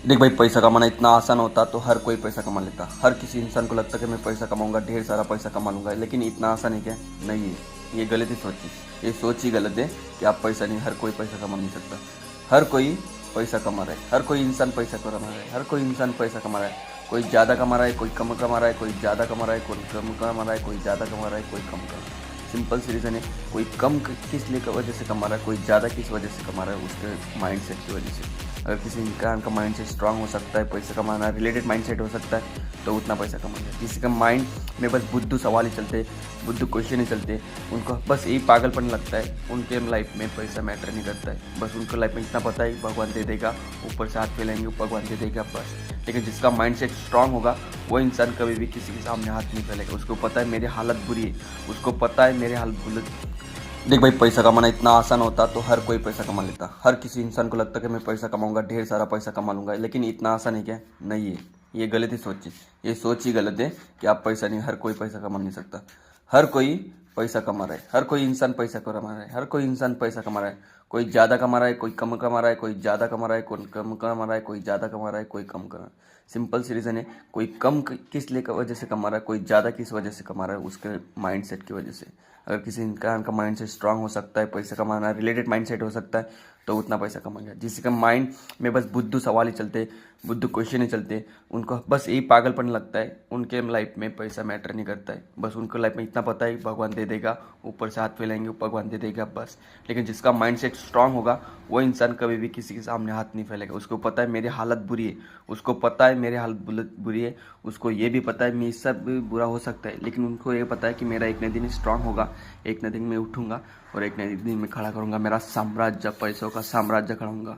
देख भाई, पैसा कमाना इतना आसान होता तो हर कोई पैसा कमा लेता। हर किसी इंसान को लगता कि मैं पैसा कमाऊंगा, ढेर सारा पैसा कमा लूंगा, लेकिन इतना आसान है क्या? नहीं है। ये गलत ही सोच है। ये सोच ही गलत है कि आप पैसा नहीं, हर कोई पैसा कमा नहीं सकता। हर कोई पैसा कमा रहा है, हर कोई इंसान पैसा कमा रहा है, हर कोई इंसान पैसा कमा रहा है। कोई ज़्यादा कमा रहा है, कोई कम कमा रहा है, कोई ज़्यादा कमा रहा है, कोई कम कमा रहा है, कोई ज़्यादा कमा रहा है, कोई कम कमा रहा है। सिंपल सी रीज़न है, कोई कम किस लिए वजह से कमा रहा है, कोई ज़्यादा किस वजह से कमा रहा है, उसके माइंड सेट की वजह से। अगर किसी इंसान का माइंड सेट स्ट्रांग हो सकता है, पैसा कमाना रिलेटेड माइंड सेट हो सकता है, तो उतना पैसा कमाएगा। किसी का माइंड में बस बुद्धू सवाल ही चलते, बुद्धू क्वेश्चन ही चलते, उनको बस यही पागलपन लगता है, उनके लाइफ में पैसा मैटर नहीं करता है। बस उनको लाइफ में इतना पता है भगवान दे देगा, ऊपर से हाथ फैलाएंगे भगवान दे देगा बस। लेकिन जिसका माइंड सेट स्ट्रांग होगा वो इंसान कभी भी किसी के सामने हाथ नहीं फैलेगा। उसको पता है मेरी हालत बुरी है, उसको पता है मेरी हालत बुरी। देख भाई, पैसा कमाना इतना आसान होता तो हर कोई पैसा कमा लेता। हर किसी इंसान को लगता कि मैं पैसा कमाऊंगा, ढेर सारा पैसा कमा लूंगा, लेकिन इतना आसान है क्या? नहीं है। ये गलत ही सोच है। ये सोच ही गलत है कि आप पैसा नहीं, हर कोई पैसा कमा नहीं सकता। हर कोई पैसा कमा रहा है, हर कोई इंसान पैसा कमा रहा है, हर कोई इंसान पैसा कमा रहा है। कोई ज़्यादा कमा रहा है, कोई कम कमा रहा है, कोई ज़्यादा कमा रहा है, कोई कम कमा रहा है, कोई ज़्यादा कमा रहा है, कोई कम कर रहा है। सिंपल सी रीज़न है, कोई कम किस लिए वजह से कमा रहा है, कोई ज़्यादा किस वजह से कमा रहा है, उसके माइंड सेट की वजह से। अगर किसी इंसान का माइंड सेट स्ट्रांग हो सकता है, पैसा कमाना रिलेटेड माइंड सेट हो सकता है, तो उतना पैसा कमाएगा। जिसके का माइंड में बस बुद्धू सवाल ही चलते, बुद्धू क्वेश्चन ही चलते, उनको बस यही पागलपन लगता है, उनके लाइफ में पैसा मैटर नहीं करता है। बस उनको लाइफ में इतना पता है भगवान दे देगा, ऊपर से हाथ फैलाएंगे भगवान दे देगा बस। लेकिन जिसका माइंड सेट स्ट्रांग होगा वो इंसान कभी भी किसी के सामने हाथ नहीं फैलेगा। उसको पता है मेरी हालत बुरी है, उसको पता है मेरी हालत बुरी है, उसको ये भी पता है मैं सब बुरा हो सकता है, लेकिन उनको ये पता है कि मेरा एक न दिन स्ट्रांग होगा, एक न दिन मैं उठूंगा और एक न दिन मैं खड़ा करूंगा मेरा साम्राज्य, पैसों का साम्राज्य खड़ा होगा।